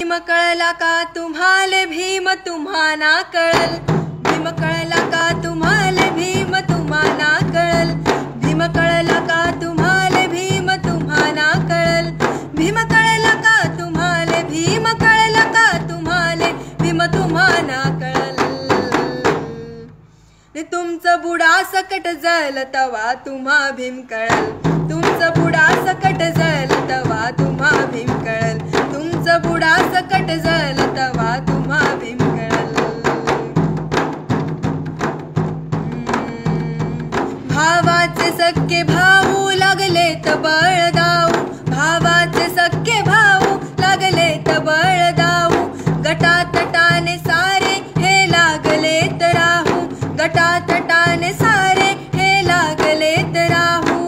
भीम कळला का तुम्हाले भीम तुम्हाना कळल, भीम कळला का तुम्हाले भीम तुम्हाना कळल, भीम कळला का तुम्हाले भीम तुम्हाना कळल, भीम कळला का तुम्हाले भीम कळला का तुम्हाले भीम तुम्हाना कळल। तुमचं बुडा सकट जल तवा तुम्हा भीम कळल, तुमचं बुडा सकट जल तवा तुम्हा भीम कळल, तुमचं बुडा सकट जल तवा तुम्हा भीम कळल। भावाचे सक्के भाऊ लागलेत बळदाऊ, भावाचे सक्के भाऊ लागलेत बळदाऊ, गटातटाने सारे हे लागलेत राहू, गटातटाने सारे हे लागलेत राहू।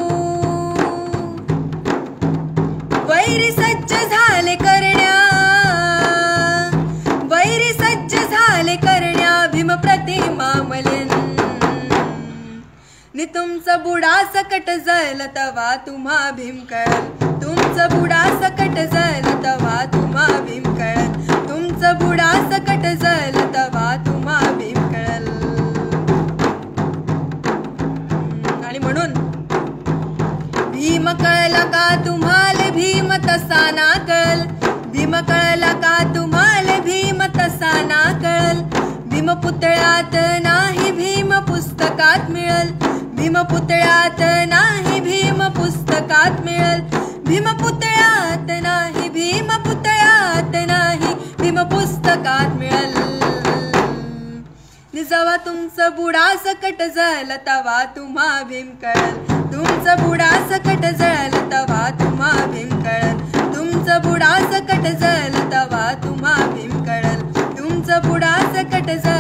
वैरी सज्ज झाले करण्या, वैरी सज्ज झाले करण्या भीम प्रतिमा मलिन। नि तुमचं बुडा सकट जल तवा तुम्हा भीम कळल, तुमचं बुडा सकट जल तवा तुम्हा भीम कळल, तुमचं बुडा सकट जल तवा तुम्हा भीम कळल। आणि म्हणून भीम कळला का तुम्हाले भीम तसा ना कळल, भीम कळला का तुम्हाले भीम तसा ना कळल, भीम पुतळ्यात नाही भीम पुस्तकात मिळल, भीम पुतळ्यात नाही भीम पुस्तकात मिळल, भीम पुतळ्यात नाही भीम पुतळ्यात नाही भीम पुस्तकात मिळल। जेव्हा तुमचं बुडा सकट जल तवा तुम्हा भीम कळल, तुमचं बुडा सकट जल तवा तुम्हा भीम कळल, तुमचं बुडा सकट जल तवा तुम्हा भीम कळल, तुमचं बुडा सकट जल